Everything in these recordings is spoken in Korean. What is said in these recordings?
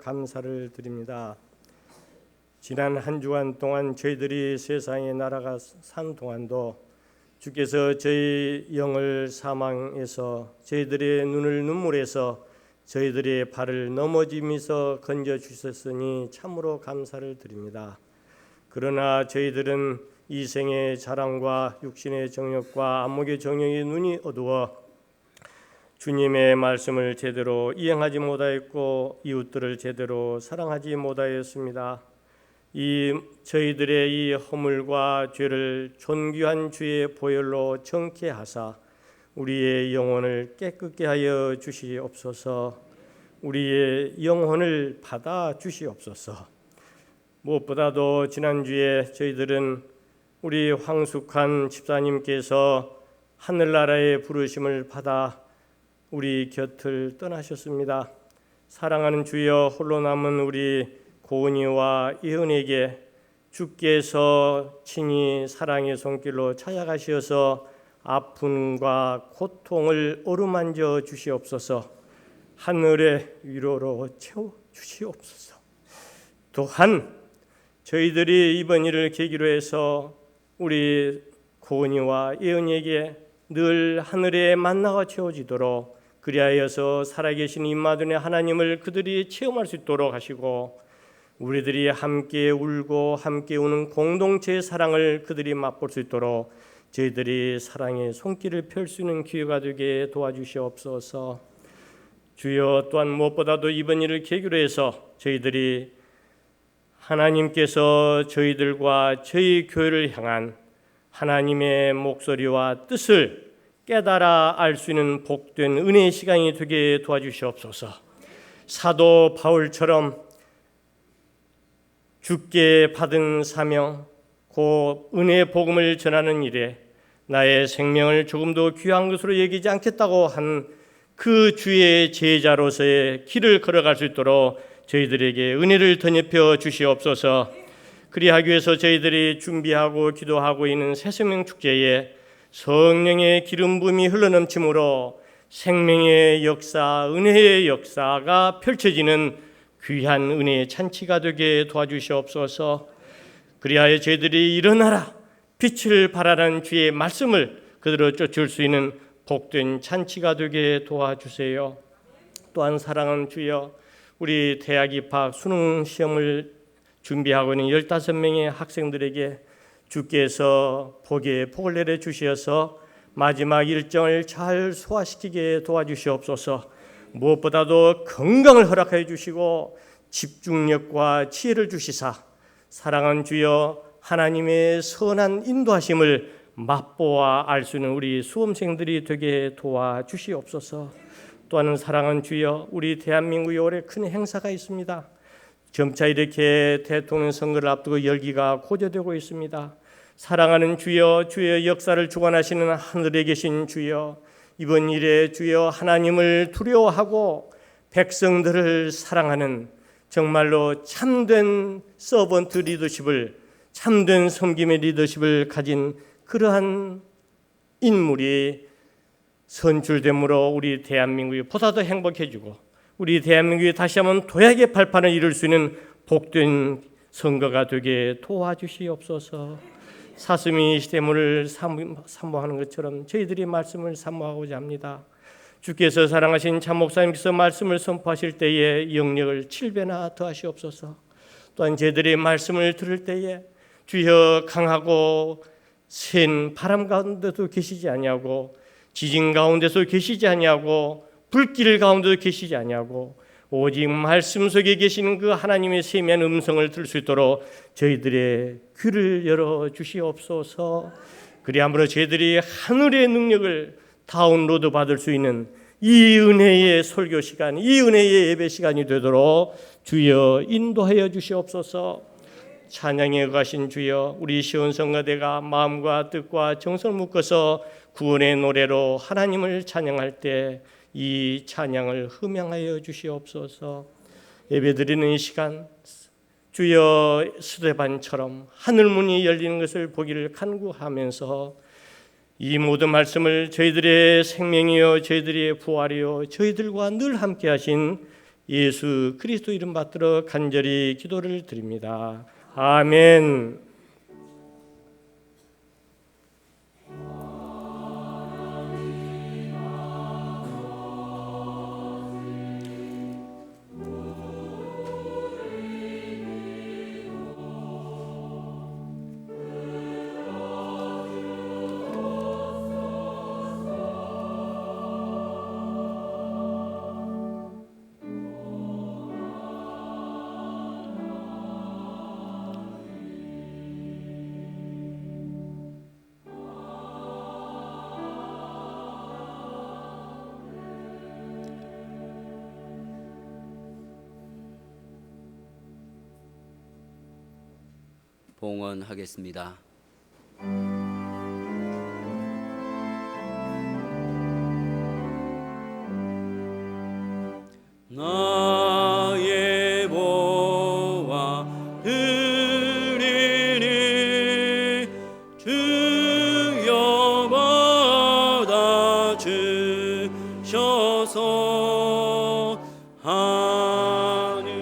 감사를 드립니다. 지난 한 주간 동안 저희들이 세상에 날아가 산 동안도 주께서 저희 영을 사망에서 저희들의 눈을 눈물에서 저희들의 발을 넘어지면서 건져주셨으니 참으로 감사를 드립니다. 그러나 저희들은 이 생의 자랑과 육신의 정욕과 안목의 정욕이 눈이 어두워 주님의 말씀을 제대로 이행하지 못하였고 이웃들을 제대로 사랑하지 못하였습니다. 이 저희들의 이 허물과 죄를 존귀한 주의 보혈로 정케하사 우리의 영혼을 깨끗게 하여 주시옵소서. 우리의 영혼을 받아 주시옵소서. 무엇보다도 지난주에 저희들은 우리 황숙한 집사님께서 하늘나라의 부르심을 받아 우리 곁을 떠나셨습니다. 사랑하는 주여, 홀로 남은 우리 고은이와 예은에게 주께서 친히 사랑의 손길로 찾아가시어서 아픔과 고통을 어루만져 주시옵소서. 하늘의 위로로 채워 주시옵소서. 또한 저희들이 이번 일을 계기로 해서 우리 고은이와 예은에게 늘 하늘의 만나가 채워지도록 그리하여서 살아계신 임마누엘 하나님을 그들이 체험할 수 있도록 하시고 우리들이 함께 울고 함께 우는 공동체의 사랑을 그들이 맛볼 수 있도록 저희들이 사랑의 손길을 펼 수 있는 기회가 되게 도와주시옵소서. 주여, 또한 무엇보다도 이번 일을 계기로 해서 저희들이 하나님께서 저희들과 저희 교회를 향한 하나님의 목소리와 뜻을 깨달아 알 수 있는 복된 은혜의 시간이 되게 도와주시옵소서. 사도 바울처럼 주께 받은 사명, 그 은혜의 복음을 전하는 일에 나의 생명을 조금도 귀한 것으로 여기지 않겠다고 한 그 주의 제자로서의 길을 걸어갈 수 있도록 저희들에게 은혜를 덧입혀 주시옵소서. 그리하기 위해서 저희들이 준비하고 기도하고 있는 새생명 축제에 성령의 기름 부음이 흘러넘침으로 생명의 역사, 은혜의 역사가 펼쳐지는 귀한 은혜의 잔치가 되게 도와주시옵소서. 그리하여 저희들이 일어나라 빛을 발하라는 주의 말씀을 그대로 쫓을 수 있는 복된 잔치가 되게 도와주세요. 또한 사랑하는 주여, 우리 대학 입학 수능 시험을 준비하고 있는 15명의 학생들에게 주께서 복의 복을 내려 주시어서 마지막 일정을 잘 소화시키게 도와주시옵소서. 무엇보다도 건강을 허락하여 주시고 집중력과 지혜를 주시사 사랑하는 주여, 하나님의 선한 인도하심을 맛보아 알 수 있는 우리 수험생들이 되게 도와주시옵소서. 또한 사랑하는 주여, 우리 대한민국에 올해 큰 행사가 있습니다. 점차 이렇게 대통령 선거를 앞두고 열기가 고조되고 있습니다. 사랑하는 주여, 주의 역사를 주관하시는 하늘에 계신 주여, 이번 일에 주여 하나님을 두려워하고 백성들을 사랑하는 정말로 참된 서번트 리더십을, 참된 섬김의 리더십을 가진 그러한 인물이 선출됨으로 우리 대한민국이 보다 더 행복해지고 우리 대한민국이 다시 한번 도약의 발판을 이룰 수 있는 복된 선거가 되게 도와주시옵소서. 사슴이 시대물을 사모하는 것처럼 저희들이 말씀을 사모하고자 합니다. 주께서 사랑하신 참 목사님께서 말씀을 선포하실 때에 영력을 7배나 더하시옵소서. 또한 저희들이 말씀을 들을 때에 주여 강하고 센 바람 가운데도 계시지 아니하고 지진 가운데서 계시지 아니하고 불길 가운데도 계시지 아니하고 오직 말씀 속에 계시는 그 하나님의 세미한 음성을 들을 수 있도록 저희들의 귀를 열어 주시옵소서. 그리함으로 저희들이 하늘의 능력을 다운로드 받을 수 있는 이 은혜의 설교 시간, 이 은혜의 예배 시간이 되도록 주여 인도하여 주시옵소서. 찬양에 가신 주여, 우리 시온성가대가 마음과 뜻과 정성을 묶어서 구원의 노래로 하나님을 찬양할 때 이 찬양을 흠양하여 주시옵소서. 예배드리는 이 시간 주여 스데반처럼 하늘문이 열리는 것을 보기를 간구하면서 이 모든 말씀을 저희들의 생명이요 저희들의 부활이요 저희들과 늘 함께 하신 예수 그리스도 이름 받들어 간절히 기도를 드립니다. 아멘. 봉헌하겠습니다. 나의 보화 드리니 주여 받아 주셔서 하늘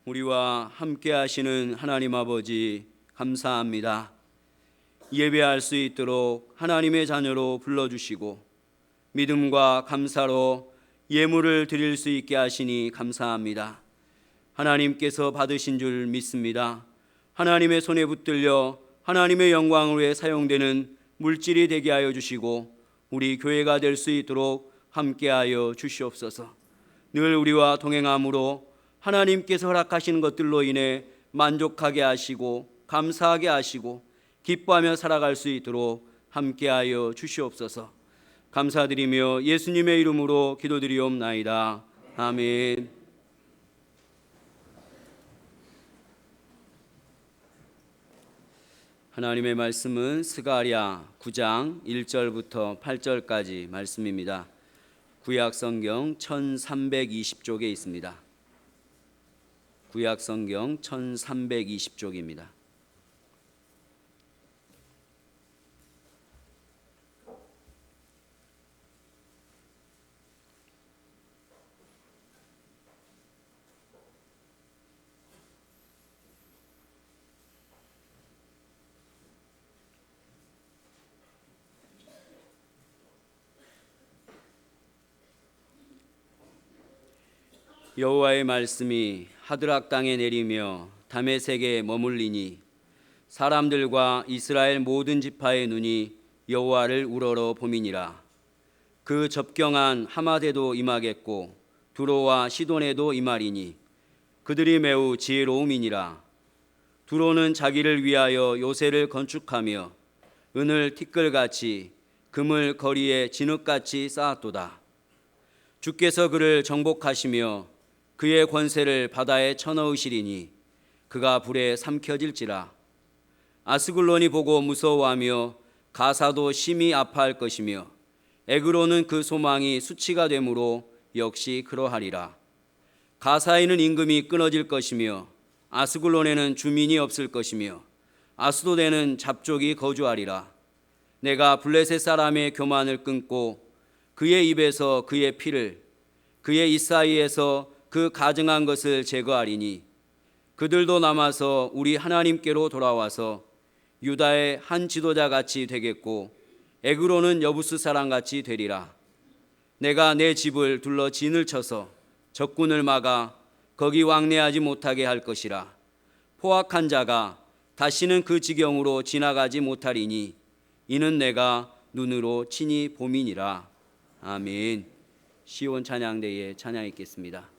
우리와 함께 하시는 하나님 아버지 감사합니다. 예배할 수 있도록 하나님의 자녀로 불러주시고 믿음과 감사로 예물을 드릴 수 있게 하시니 감사합니다. 하나님께서 받으신 줄 믿습니다. 하나님의 손에 붙들려 하나님의 영광을 위해 사용되는 물질이 되게 하여 주시고 우리 교회가 될 수 있도록 함께하여 주시옵소서. 늘 우리와 동행함으로 하나님께서 허락하시는 것들로 인해 만족하게 하시고 감사하게 하시고 기뻐하며 살아갈 수 있도록 함께하여 주시옵소서. 감사드리며 예수님의 이름으로 기도드리옵나이다. 아멘. 하나님의 말씀은 스가랴 9장 1절부터 8절까지 말씀입니다. 구약성경 1320쪽에 있습니다. 구약성경 1320쪽입니다. 여호와의 말씀이 하드락 땅에 내리며 다메섹에 머물리니 사람들과 이스라엘 모든 지파의 눈이 여호와를 우러러 봄이니라. 그 접경한 하마데도 임하겠고 두로와 시돈에도 임하리니 그들이 매우 지혜로움이니라. 두로는 자기를 위하여 요새를 건축하며 은을 티끌같이 금을 거리에 진흙같이 쌓았도다. 주께서 그를 정복하시며 그의 권세를 바다에 쳐넣으시리니 그가 불에 삼켜질지라. 아스글론이 보고 무서워하며 가사도 심히 아파할 것이며 에그로는 그 소망이 수치가 되므로 역시 그러하리라. 가사에는 임금이 끊어질 것이며 아스글론에는 주민이 없을 것이며 아스도데는 잡족이 거주하리라. 내가 블레셋 사람의 교만을 끊고 그의 입에서 그의 피를 그의 입 사이에서 그 가증한 것을 제거하리니 그들도 남아서 우리 하나님께로 돌아와서 유다의 한 지도자 같이 되겠고 에그로는 여부스 사람 같이 되리라. 내가 내 집을 둘러 진을 쳐서 적군을 막아 거기 왕래하지 못하게 할 것이라. 포악한 자가 다시는 그 지경으로 지나가지 못하리니 이는 내가 눈으로 친히 봄이니라. 아멘. 시온 찬양대에 찬양 있겠습니다.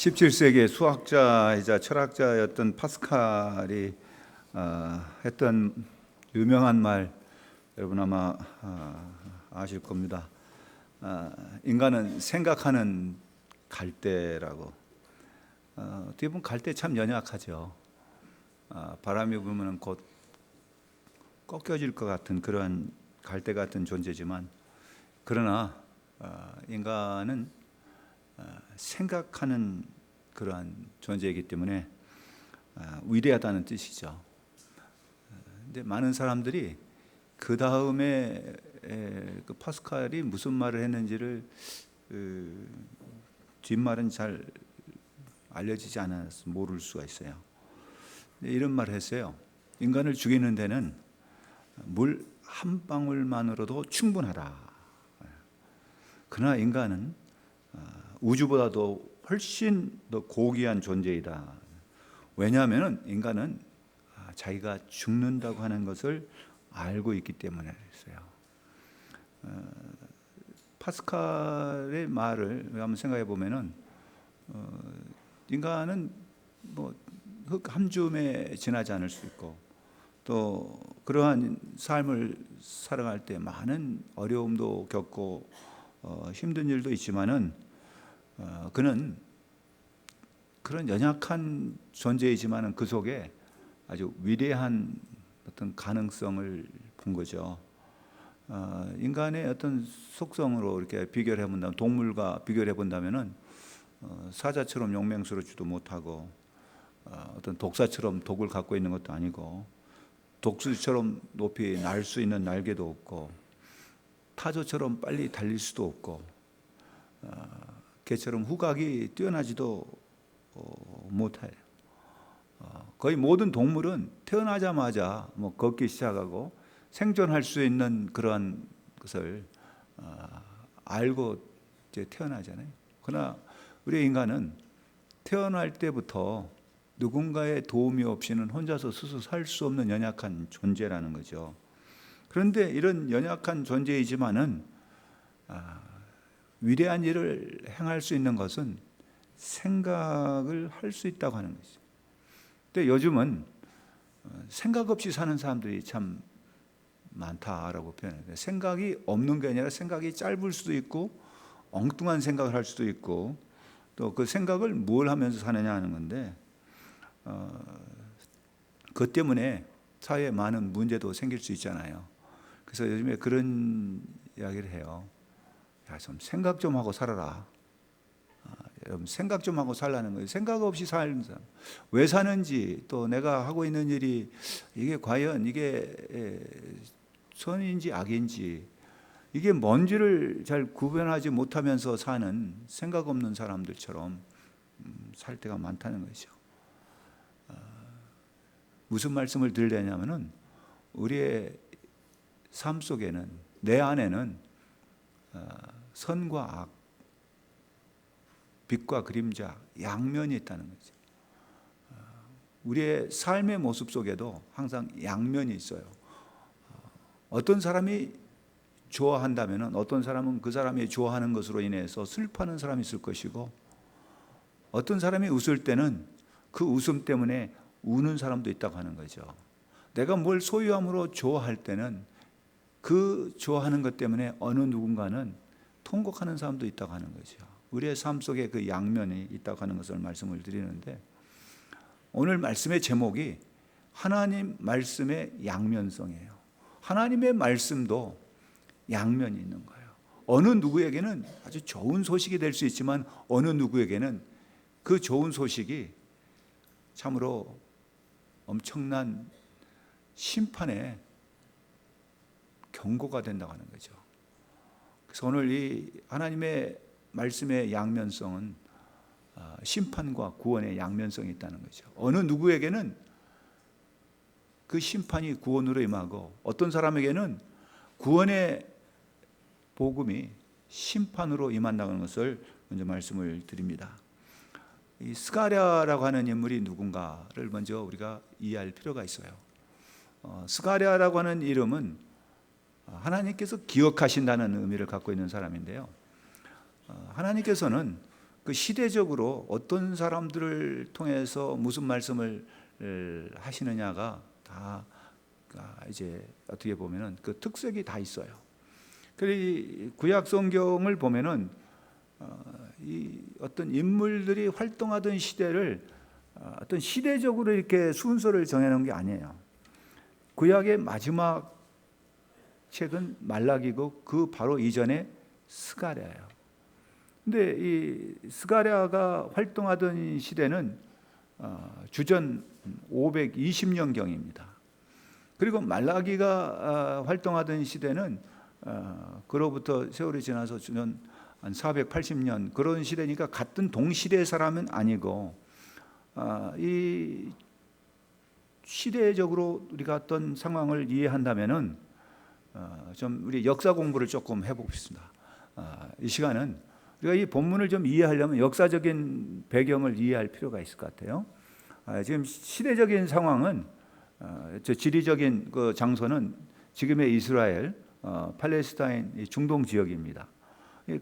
17세기의 수학자이자 철학자였던 파스칼이 했던 유명한 말, 여러분 아마 아실 겁니다. 인간은 생각하는 갈대라고. 어떻게 보면 갈대 참 연약하죠. 바람이 불면 곧 꺾여질 것 같은 그러한 갈대 같은 존재지만, 그러나 인간은 생각하는 그러한 존재이기 때문에 위대하다는 뜻이죠. 근데 많은 사람들이 그 다음에 그 파스칼이 무슨 말을 했는지를 뒷말은 잘 알려지지 않아서 모를 수가 있어요. 이런 말을 했어요. 인간을 죽이는 데는 물 한 방울만으로도 충분하다. 그러나 인간은 우주보다도 훨씬 더 고귀한 존재이다. 왜냐하면 인간은 자기가 죽는다고 하는 것을 알고 있기 때문에 그랬어요. 파스칼의 말을 한번 생각해 보면은 인간은 뭐 흙 한 줌에 지나지 않을 수 있고, 또 그러한 삶을 살아갈 때 많은 어려움도 겪고 힘든 일도 있지만은 그는 그런 연약한 존재이지만은 그 속에 아주 위대한 어떤 가능성을 본 거죠. 인간의 어떤 속성으로 이렇게 비교를 해본다면, 동물과 비교를 해본다면은 사자처럼 용맹스럽지도 못하고, 어떤 독사처럼 독을 갖고 있는 것도 아니고, 독수리처럼 높이 날 수 있는 날개도 없고, 타조처럼 빨리 달릴 수도 없고, 개처럼 후각이 뛰어나지도 못해요. 거의 모든 동물은 태어나자마자 뭐 걷기 시작하고 생존할 수 있는 그러한 것을 알고 이제 태어나잖아요. 그러나 우리 인간은 태어날 때부터 누군가의 도움이 없이는 혼자서 스스로 살 수 없는 연약한 존재라는 거죠. 그런데 이런 연약한 존재이지만은 위대한 일을 행할 수 있는 것은 생각을 할 수 있다고 하는 거죠. 근데 요즘은 생각 없이 사는 사람들이 참 많다라고 표현해요. 생각이 없는 게 아니라 생각이 짧을 수도 있고, 엉뚱한 생각을 할 수도 있고, 또 그 생각을 뭘 하면서 사느냐 하는 건데, 그것 때문에 사회에 많은 문제도 생길 수 있잖아요. 그래서 요즘에 그런 이야기를 해요. 야, 좀 생각 좀 하고 살아라. 여러분, 생각 좀 하고 살라는 거예요. 생각 없이 사는 사람, 왜 사는지, 또 내가 하고 있는 일이 이게 과연 이게 선인지 악인지, 이게 뭔지를 잘 구별하지 못하면서 사는 생각 없는 사람들처럼 살 때가 많다는 것이죠. 무슨 말씀을 드리려냐면은, 우리의 삶 속에는, 내 안에는 선과 악, 빛과 그림자, 양면이 있다는 거죠. 우리의 삶의 모습 속에도 항상 양면이 있어요. 어떤 사람이 좋아한다면 어떤 사람은 그 사람이 좋아하는 것으로 인해서 슬퍼하는 사람이 있을 것이고, 어떤 사람이 웃을 때는 그 웃음 때문에 우는 사람도 있다고 하는 거죠. 내가 뭘 소유함으로 좋아할 때는 그 좋아하는 것 때문에 어느 누군가는 통곡하는 사람도 있다고 하는 거죠. 우리의 삶 속에 그 양면이 있다고 하는 것을 말씀을 드리는데, 오늘 말씀의 제목이 하나님 말씀의 양면성이에요. 하나님의 말씀도 양면이 있는 거예요. 어느 누구에게는 아주 좋은 소식이 될 수 있지만, 어느 누구에게는 그 좋은 소식이 참으로 엄청난 심판의 경고가 된다고 하는 거죠. 그래서 오늘 이 하나님의 말씀의 양면성은 심판과 구원의 양면성이 있다는 거죠. 어느 누구에게는 그 심판이 구원으로 임하고, 어떤 사람에게는 구원의 복음이 심판으로 임한다는 것을 먼저 말씀을 드립니다. 이 스가랴라고 하는 인물이 누군가를 먼저 우리가 이해할 필요가 있어요. 스가랴라고 하는 이름은 하나님께서 기억하신다는 의미를 갖고 있는 사람인데요. 하나님께서는 그 시대적으로 어떤 사람들을 통해서 무슨 말씀을 하시느냐가 다 이제 어떻게 보면은 그 특색이 다 있어요. 그리고 구약 성경을 보면은 이 어떤 인물들이 활동하던 시대를 어떤 시대적으로 이렇게 순서를 정해놓은 게 아니에요. 구약의 마지막 책은 말라기고 그 바로 이전에 스가랴예요. 근데 이 스가랴가 활동하던 시대는 주전 520년경입니다. 그리고 말라기가 활동하던 시대는 그로부터 세월이 지나서 주전 한 480년 그런 시대니까 같은 동시대 사람은 아니고 이 시대적으로 우리가 어떤 상황을 이해한다면은 좀 우리 역사 공부를 조금 해보겠습니다. 이 시간은 우리가 이 본문을 좀 이해하려면 역사적인 배경을 이해할 필요가 있을 것 같아요. 지금 시대적인 상황은 지리적인 그 장소는 지금의 이스라엘, 팔레스타인 중동 지역입니다.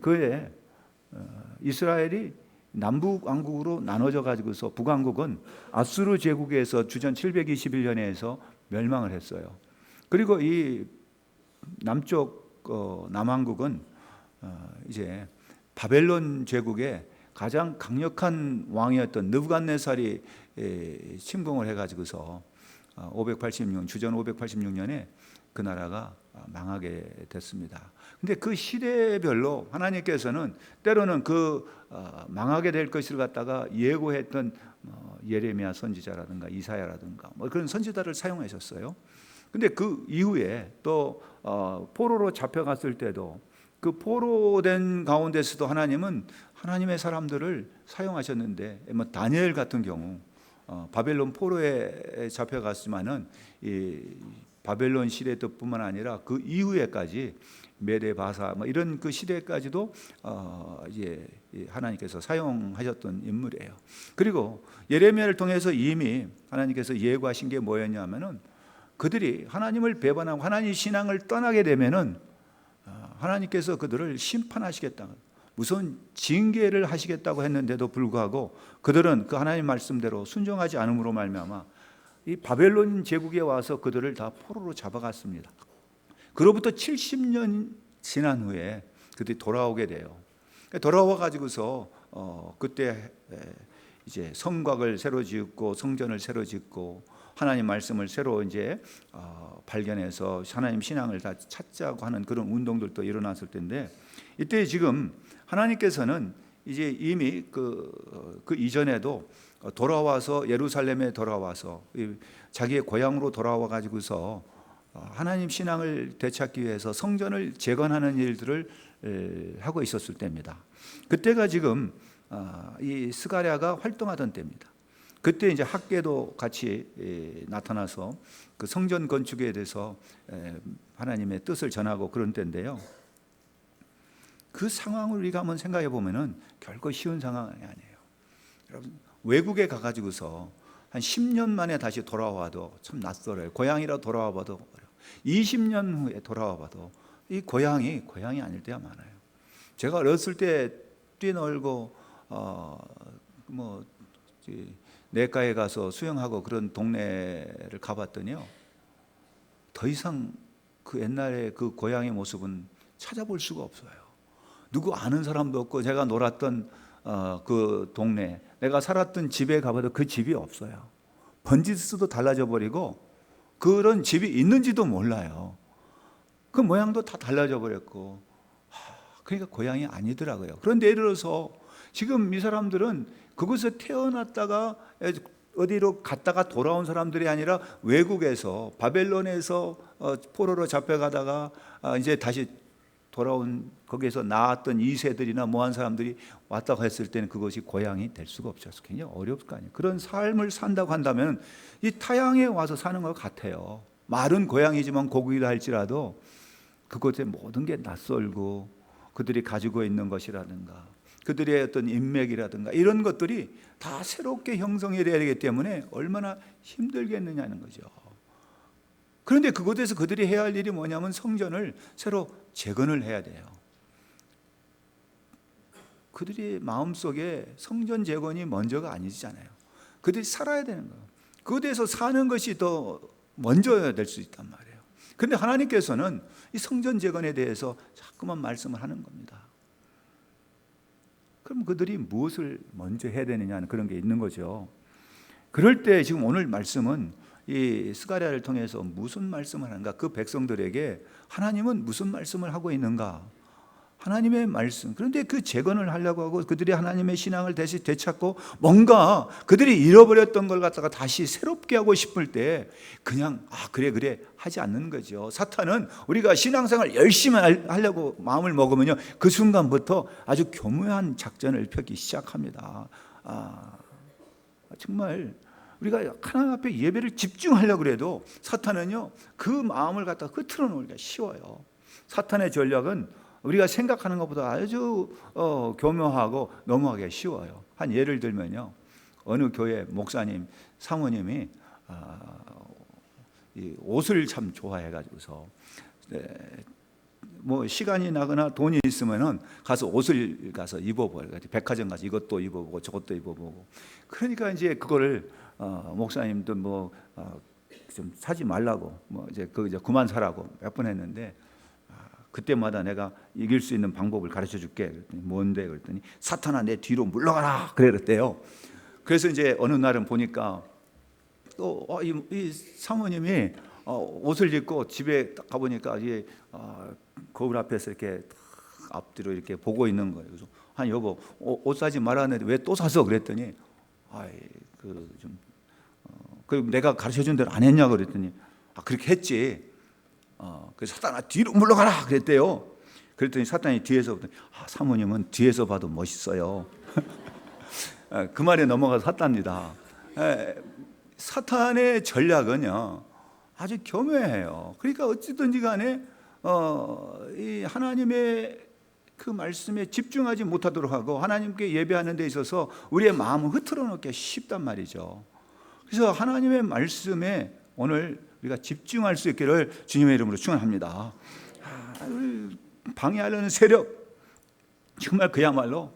그에 이스라엘이 남북 왕국으로 나눠져 가지고서 북왕국은 아수르 제국에서 주전 721년에서 멸망을 했어요. 그리고 이 남쪽 남왕국은 이제 바벨론 제국의 가장 강력한 왕이었던 느부갓네살이 침공을 해가지고서 586년 주전 586년에 그 나라가 망하게 됐습니다. 근데 그 시대별로 하나님께서는 때로는 그 망하게 될 것을 갖다가 예고했던 예레미야 선지자라든가 이사야라든가 뭐 그런 선지자를 사용하셨어요. 근데 그 이후에 또 포로로 잡혀갔을 때도 그 포로된 가운데서도 하나님은 하나님의 사람들을 사용하셨는데 뭐 다니엘 같은 경우 바벨론 포로에 잡혀갔지만은 이 바벨론 시대 때뿐만 아니라 그 이후에까지 메데 바사 뭐 이런 그 시대까지도 이제 하나님께서 사용하셨던 인물이에요. 그리고 예레미야를 통해서 이미 하나님께서 예고하신 게 뭐였냐면은 그들이 하나님을 배반하고 하나님 신앙을 떠나게 되면은 하나님께서 그들을 심판하시겠다. 무슨 징계를 하시겠다고 했는데도 불구하고 그들은 그 하나님 말씀대로 순종하지 않음으로 말미암아 이 바벨론 제국에 와서 그들을 다 포로로 잡아갔습니다. 그로부터 70년 지난 후에 그들이 돌아오게 돼요. 돌아와 가지고서 그때 이제 성곽을 새로 짓고 성전을 새로 짓고 하나님 말씀을 새로 이제 발견해서 하나님 신앙을 다 찾자고 하는 그런 운동들도 일어났을 텐데 이때 지금 하나님께서는 이제 이미 그 이전에도 돌아와서 예루살렘에 돌아와서 자기의 고향으로 돌아와 가지고서 하나님 신앙을 되찾기 위해서 성전을 재건하는 일들을 하고 있었을 때입니다. 그때가 지금 이 스가랴가 활동하던 때입니다. 그때 이제 학계도 같이 나타나서 그 성전 건축에 대해서 하나님의 뜻을 전하고 그런 때인데요. 그 상황을 우리가 한번 생각해 보면은 결코 쉬운 상황이 아니에요. 여러분 외국에 가가지고서 한 10년 만에 다시 돌아와도 참 낯설어요. 고향이라 돌아와 봐도 20년 후에 돌아와 봐도 이 고향이 아닐 때가 많아요. 제가 어렸을 때 뛰놀고 뭐 내과에 가서 수영하고 그런 동네를 가봤더니요. 더 이상 그 옛날의 그 고향의 모습은 찾아볼 수가 없어요. 누구 아는 사람도 없고 제가 놀았던 그 동네, 내가 살았던 집에 가봐도 그 집이 없어요. 번지수도 달라져 버리고 그런 집이 있는지도 몰라요. 그 모양도 다 달라져 버렸고 그러니까 고향이 아니더라고요. 그런데 예를 들어서 지금 이 사람들은 그곳에 태어났다가 어디로 갔다가 돌아온 사람들이 아니라 외국에서 바벨론에서 포로로 잡혀가다가 이제 다시 돌아온 거기에서 나왔던 2세들이나 뭐한 사람들이 왔다고 했을 때는 그것이 고향이 될 수가 없죠. 굉장히 어려울 거 아니에요. 그런 삶을 산다고 한다면 이 타향에 와서 사는 것 같아요. 말은 고향이지만 고국이라 할지라도 그곳에 모든 게 낯설고 그들이 가지고 있는 것이라든가 그들의 어떤 인맥이라든가 이런 것들이 다 새롭게 형성이 돼야 되기 때문에 얼마나 힘들겠느냐는 거죠. 그런데 그곳에서 그들이 해야 할 일이 뭐냐면 성전을 새로 재건을 해야 돼요. 그들이 마음속에 성전 재건이 먼저가 아니잖아요. 그들이 살아야 되는 거예요. 그에 대해서 사는 것이 더 먼저야 될 수 있단 말이에요. 그런데 하나님께서는 이 성전 재건에 대해서 자꾸만 말씀을 하는 겁니다. 그럼 그들이 무엇을 먼저 해야 되느냐는 그런 게 있는 거죠. 그럴 때 지금 오늘 말씀은 이 스가랴를 통해서 무슨 말씀을 하는가, 그 백성들에게 하나님은 무슨 말씀을 하고 있는가, 하나님의 말씀. 그런데 그 재건을 하려고 하고 그들이 하나님의 신앙을 다시 되찾고 뭔가 그들이 잃어버렸던 걸 갖다가 다시 새롭게 하고 싶을 때 그냥 그래 하지 않는 거죠. 사탄은 우리가 신앙생활 열심히 하려고 마음을 먹으면요, 그 순간부터 아주 교묘한 작전을 펴기 시작합니다. 정말 우리가 하나님 앞에 예배를 집중하려고 해도 사탄은요, 그 마음을 갖다가 흐트러 놓기가 쉬워요. 사탄의 전략은 우리가 생각하는 것보다 아주 교묘하고 넘어가기가 쉬워요. 한 예를 들면요, 어느 교회 목사님, 사모님이 이 옷을 참 좋아해가지고서 뭐 시간이 나거나 돈이 있으면은 가서 옷을 가서 입어보요. 백화점 가서 이것도 입어보고 저것도 입어보고. 그러니까 이제 그거를 목사님도 뭐 좀 사지 말라고, 뭐 이제 그만 사라고 몇 번 했는데, 그때마다 내가 이길 수 있는 방법을 가르쳐 줄게. 그랬더니 뭔데? 그랬더니 사탄아, 내 뒤로 물러가라 그랬대요. 그래서 이제 어느 날은 보니까 또 이 사모님이 옷을 입고 집에 딱 가보니까 이게 거울 앞에서 이렇게 앞뒤로 이렇게 보고 있는 거예요. 그래서 아니 여보, 옷 사지 말았는데 왜 또 사서? 그랬더니 그 내가 가르쳐 준 대로 안 했냐 그랬더니 그렇게 했지. 그래서 사탄아, 뒤로 물러가라 그랬대요. 그랬더니 사탄이 뒤에서 사모님은 뒤에서 봐도 멋있어요. 그 말에 넘어가서 샀답니다. 사탄의 전략은요 아주 교묘해요. 그러니까 어찌든지 간에 이 하나님의 그 말씀에 집중하지 못하도록 하고 하나님께 예배하는 데 있어서 우리의 마음을 흐트러 놓기 쉽단 말이죠. 그래서 하나님의 말씀에 오늘 우리가 집중할 수 있기를 주님의 이름으로 축원합니다. 방해하려는 세력, 정말 그야말로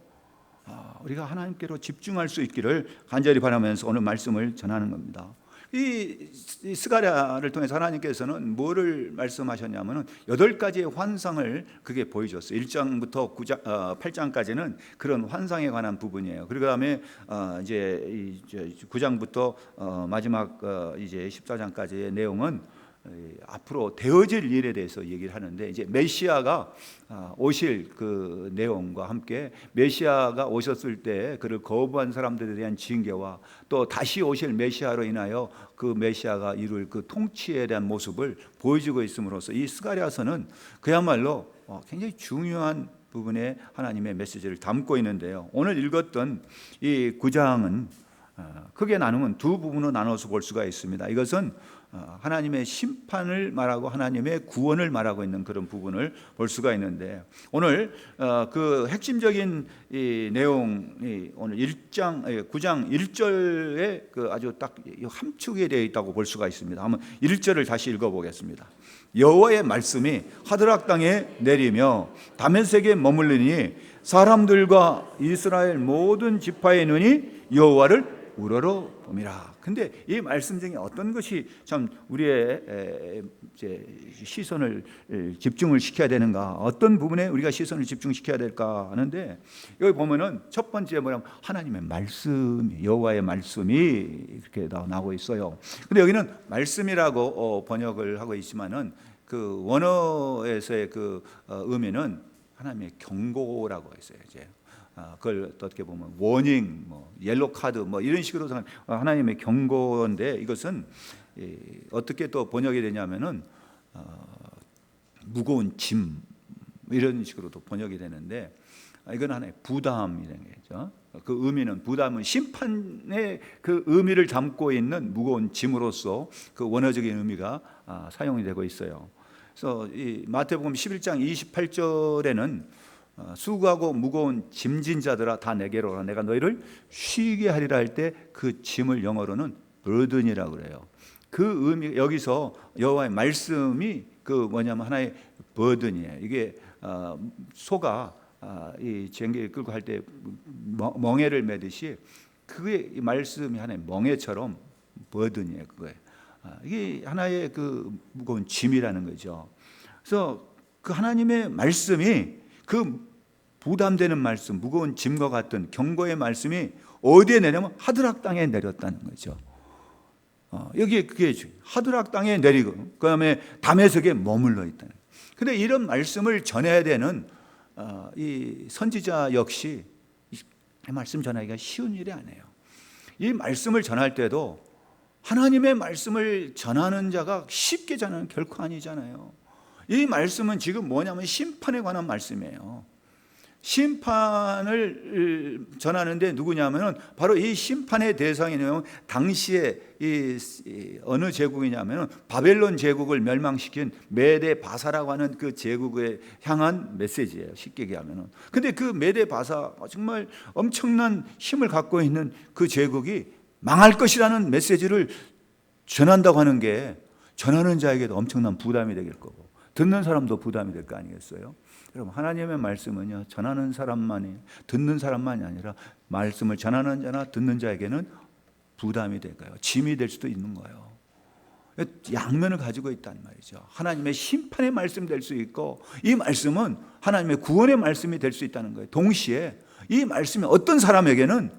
우리가 하나님께로 집중할 수 있기를 간절히 바라면서 오늘 말씀을 전하는 겁니다. 이 스가랴를 통해서 하나님께서는 뭐를 말씀하셨냐면은 8가지의 환상을 그게 보여줬어요. 1장부터 8장까지는 그런 환상에 관한 부분이에요. 그리고 그다음에 이제 9장부터 마지막 이제 14장까지의 내용은 앞으로 되어질 일에 대해서 얘기를 하는데, 이제 메시아가 오실 그 내용과 함께 메시아가 오셨을 때 그를 거부한 사람들에 대한 징계와 또 다시 오실 메시아로 인하여 그 메시아가 이룰 그 통치에 대한 모습을 보여주고 있음으로써 이 스가랴서는 그야말로 굉장히 중요한 부분에 하나님의 메시지를 담고 있는데요. 오늘 읽었던 이 9장은 크게 나누면 두 부분으로 나눠서 볼 수가 있습니다. 이것은 하나님의 심판을 말하고 하나님의 구원을 말하고 있는 그런 부분을 볼 수가 있는데, 오늘 그 핵심적인 이 내용이 오늘 9장 1절에 그 아주 딱 함축이 되어 있다고 볼 수가 있습니다. 한번 1절을 다시 읽어보겠습니다. 여호와의 말씀이 하드락 땅에 내리며 다메섹에 머물리니 사람들과 이스라엘 모든 지파의 눈이 여호와를 우러러 봄이라. 근데 이 말씀 중에 어떤 것이 참 우리의 시선을 집중을 시켜야 되는가, 어떤 부분에 우리가 시선을 집중시켜야 될까 하는데, 여기 보면은 첫 번째 뭐냐면 하나님의 말씀, 여호와의 말씀이 이렇게 나오고 있어요. 근데 여기는 말씀이라고 번역을 하고 있지만은 그 원어에서의 그 의미는 하나님의 경고라고 했어요. 이제 그걸 어떻게 보면 워닝, 뭐 옐로 카드, 뭐 이런 식으로 하나님의 경고인데, 이것은 어떻게 또 번역이 되냐면은 무거운 짐 이런 식으로도 번역이 되는데, 이건 하나의 부담이라는 거죠. 그 의미는, 부담은 심판의 그 의미를 담고 있는 무거운 짐으로서 그 원어적인 의미가 사용이 되고 있어요. 그래서 이 마태복음 11장 28절에는 수고하고 무거운 짐진 자들아 다 내게로 오라, 내가 너희를 쉬게 하리라 할 때 그 짐을 영어로는 burden이라고 그래요. 그 의미, 여기서 여호와의 말씀이 그 뭐냐면 하나의 burden이에요. 이게 소가 이 쟁기를 끌고 할 때 멍에를 매듯이 그게 이 말씀이 하나의 멍에처럼 버든이에요. 그거예요. 이게 하나의 그 무거운 짐이라는 거죠. 그래서 그 하나님의 말씀이 그 부담되는 말씀, 무거운 짐과 같은 경고의 말씀이 어디에 내려면 하드락 땅에 내렸다는 거죠. 여기에 그게 하드락 땅에 내리고 그다음에 다메섹에 머물러 있다는. 근데 이런 말씀을 전해야 되는 이 선지자 역시 이 말씀 전하기가 쉬운 일이 아니에요. 이 말씀을 전할 때도 하나님의 말씀을 전하는 자가 쉽게 전하는 결코 아니잖아요. 이 말씀은 지금 뭐냐면 심판에 관한 말씀이에요. 심판을 전하는데 누구냐면은 바로 이 심판의 대상이냐면 당시에 이 어느 제국이냐면은 바벨론 제국을 멸망시킨 메데 바사라고 하는 그 제국에 향한 메시지예요. 쉽게 얘기하면은. 근데 그 메데 바사 정말 엄청난 힘을 갖고 있는 그 제국이 망할 것이라는 메시지를 전한다고 하는 게 전하는 자에게도 엄청난 부담이 되길 거고 듣는 사람도 부담이 될 거 아니겠어요? 여러분 하나님의 말씀은요 전하는 사람만이 듣는 사람만이 아니라 말씀을 전하는 자나 듣는 자에게는 부담이 될까요? 짐이 될 수도 있는 거예요. 양면을 가지고 있단 말이죠. 하나님의 심판의 말씀 될 수 있고 이 말씀은 하나님의 구원의 말씀이 될 수 있다는 거예요. 동시에 이 말씀이 어떤 사람에게는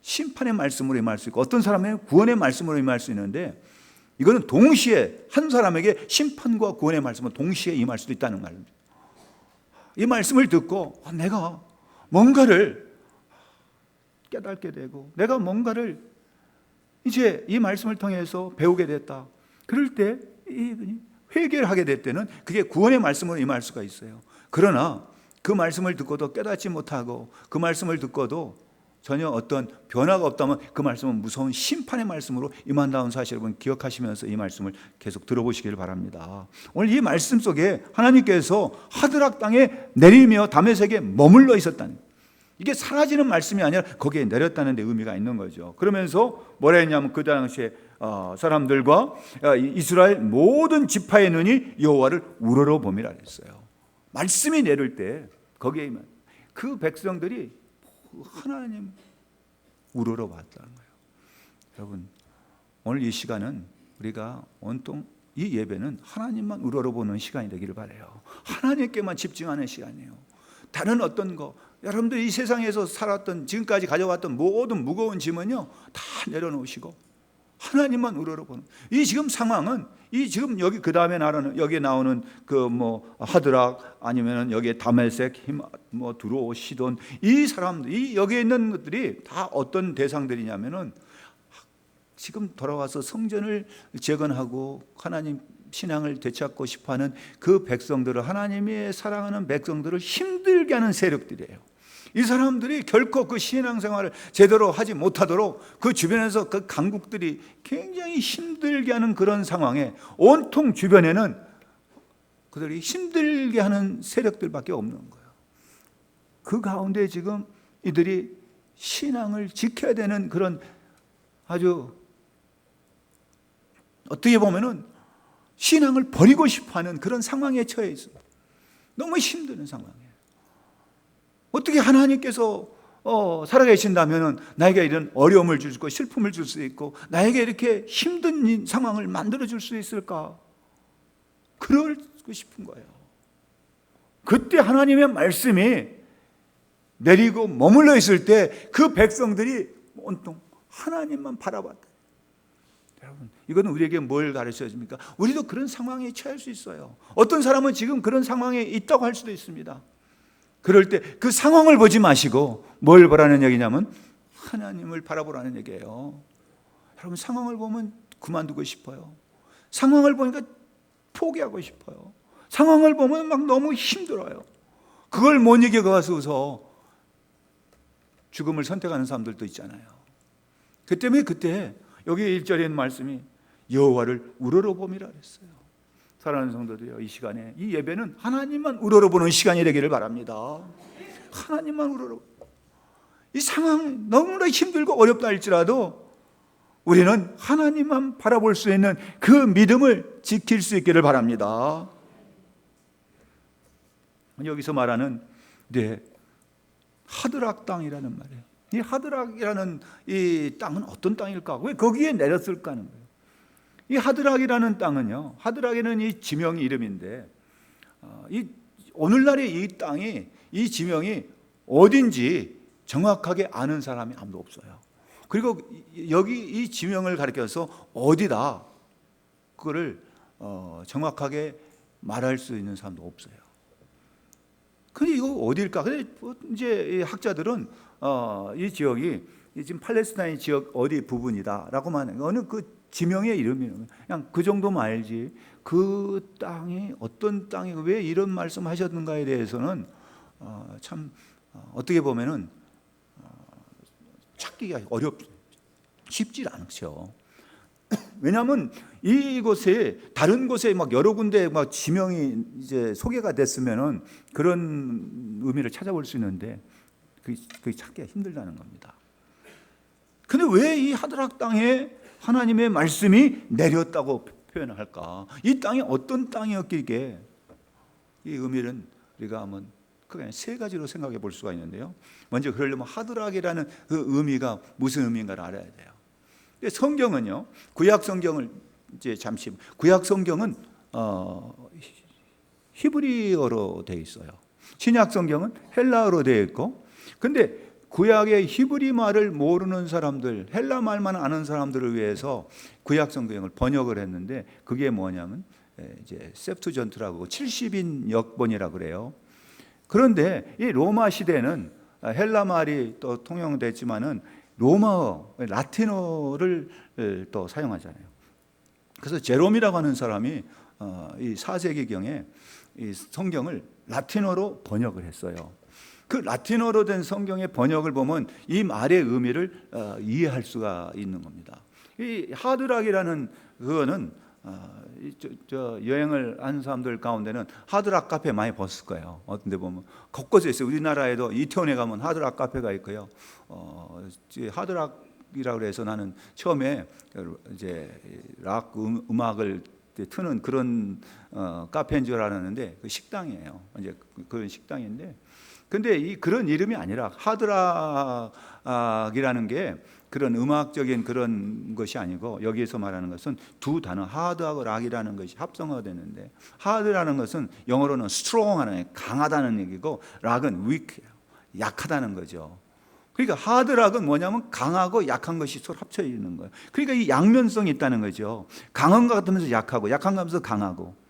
심판의 말씀으로 임할 수 있고 어떤 사람에게는 구원의 말씀으로 임할 수 있는데 이거는 동시에 한 사람에게 심판과 구원의 말씀은 동시에 임할 수도 있다는 말입니다. 이 말씀을 듣고 내가 뭔가를 깨닫게 되고 내가 뭔가를 이제 이 말씀을 통해서 배우게 됐다. 그럴 때 이분이 회개를 하게 될 때는 그게 구원의 말씀으로 임할 수가 있어요. 그러나 그 말씀을 듣고도 깨닫지 못하고 그 말씀을 듣고도 전혀 어떤 변화가 없다면 그 말씀은 무서운 심판의 말씀으로 임한다는 사실 여러분 기억하시면서 이 말씀을 계속 들어보시길 바랍니다. 오늘 이 말씀 속에 하나님께서 하드락 땅에 내리며 다메섹에 머물러 있었다는, 이게 사라지는 말씀이 아니라 거기에 내렸다는 데 의미가 있는 거죠. 그러면서 뭐라 했냐면 그 당시에 사람들과 이스라엘 모든 지파의 눈이 여호와를 우러러보미라 했어요. 말씀이 내릴 때 거기에 그 백성들이 하나님 우러러봤다는 거예요. 여러분 오늘 이 시간은 우리가 온통 이 예배는 하나님만 우러러보는 시간이 되기를 바라요. 하나님께만 집중하는 시간이에요. 다른 어떤 거 여러분들 이 세상에서 살았던 지금까지 가져왔던 모든 무거운 짐은요 다 내려놓으시고 하나님만 우러러보는 이 지금 상황은 이 지금 여기 그 다음에 나라는 여기에 나오는 그 뭐 하드락 아니면은 여기에 다메섹 뭐 두로 시돈 이 사람들 이 여기에 있는 것들이 다 어떤 대상들이냐면은 지금 돌아와서 성전을 재건하고 하나님 신앙을 되찾고 싶어하는 그 백성들을 하나님이 사랑하는 백성들을 힘들게 하는 세력들이에요. 이 사람들이 결코 그 신앙생활을 제대로 하지 못하도록 그 주변에서 그 강국들이 굉장히 힘들게 하는 그런 상황에 온통 주변에는 그들이 힘들게 하는 세력들밖에 없는 거예요. 그 가운데 지금 이들이 신앙을 지켜야 되는 그런 아주 어떻게 보면은 신앙을 버리고 싶어하는 그런 상황에 처해 있습니다. 너무 힘드는 상황이에요. 어떻게 하나님께서 살아계신다면 나에게 이런 어려움을 줄 수 있고 슬픔을 줄 수 있고 나에게 이렇게 힘든 상황을 만들어 줄 수 있을까? 그러고 싶은 거예요. 그때 하나님의 말씀이 내리고 머물러 있을 때 그 백성들이 온통 하나님만 바라봤다. 여러분, 이건 우리에게 뭘 가르쳐 줍니까? 우리도 그런 상황에 처할 수 있어요. 어떤 사람은 지금 그런 상황에 있다고 할 수도 있습니다. 그럴 때 그 상황을 보지 마시고 뭘 보라는 얘기냐면 하나님을 바라보라는 얘기예요. 여러분 상황을 보면 그만두고 싶어요. 상황을 보니까 포기하고 싶어요. 상황을 보면 막 너무 힘들어요. 그걸 못 이겨가서서 죽음을 선택하는 사람들도 있잖아요. 그 때문에 그때 여기 1절에 있는 말씀이 여호와를 우러러보미라 그랬어요. 사랑하는 성도들이요, 이 시간에 이 예배는 하나님만 우러러보는 시간이 되기를 바랍니다. 하나님만 우러러. 이 상황 너무나 힘들고 어렵다 할지라도 우리는 하나님만 바라볼 수 있는 그 믿음을 지킬 수 있기를 바랍니다. 여기서 말하는 하드락 땅이라는 말이에요. 이 하드락이라는 이 땅은 어떤 땅일까? 왜 거기에 내렸을까 하는 거예요. 이 하드락이라는 땅은요, 하드락에는 이 지명이 이름인데, 이 오늘날의 이 땅이, 이 지명이 어딘지 정확하게 아는 사람이 아무도 없어요. 그리고 여기 이 지명을 가리켜서 어디다 그거를 정확하게 말할 수 있는 사람도 없어요. 근데 이거 어디일까? 근데 이제 이 학자들은 이 지역이 지금 팔레스타인 지역 어디 부분이다라고만 해요. 어느 그 지명의 이름이에요. 그냥 그 정도만 알지. 그 땅이 어떤 땅이고 왜 이런 말씀하셨는가에 대해서는 참 어떻게 보면은 찾기가 쉽지 않죠. 왜냐하면 이곳에 다른 곳에 막 여러 군데 막 지명이 이제 소개가 됐으면은 그런 의미를 찾아볼 수 있는데 그게 찾기가 힘들다는 겁니다. 근데 왜 이 하드락 땅에 하나님의 말씀이 내렸다고 표현을 할까? 이 땅이 어떤 땅이었길래 이 의미는 우리가 한번 크게 세 가지로 생각해 볼 수가 있는데요. 먼저 그러려면 하드락이라는 그 의미가 무슨 의미인가를 알아야 돼요. 성경은요, 구약 성경을 이제 잠시, 구약 성경은 히브리어로 되어 있어요. 신약 성경은 헬라어로 되어 있고, 근데 구약의 히브리 말을 모르는 사람들, 헬라 말만 아는 사람들을 위해서 구약 성경을 번역을 했는데, 그게 뭐냐면 이제 septuagint라고 70인 역번이라고 그래요. 그런데 이 로마 시대는 헬라 말이 또 통용됐지만은 로마어, 라틴어를 또 사용하잖아요. 그래서 제롬이라고 하는 사람이 이 4세기경에 이 성경을 라틴어로 번역을 했어요. 그 라틴어로 된 성경의 번역을 보면 이 말의 의미를 이해할 수가 있는 겁니다. 이 하드락이라는 그거는 여행을 한 사람들 가운데는 하드락 카페 많이 봤을 거예요. 어떤 데 보면 곳곳에 있어요. 우리나라에도 이태원에 가면 하드락 카페가 있고요. 하드락이라고 해서 나는 처음에 이제 락 음악을 트는 그런 카페인 줄 알았는데 그 식당이에요. 이제 그런 식당인데, 근데 그런 이름이 아니라 하드락이라는 게 그런 음악적인 그런 것이 아니고, 여기에서 말하는 것은 두 단어 하드하고 락이라는 것이 합성어되는데, 하드라는 것은 영어로는 strong하는, 강하다는 얘기고, 락은 weak해요, 약하다는 거죠. 그러니까 하드락은 뭐냐면 강하고 약한 것이 서로 합쳐 있는 거예요. 그러니까 이 양면성이 있다는 거죠. 강한 것 같으면서 약하고, 약한 것 같으면서 강하고.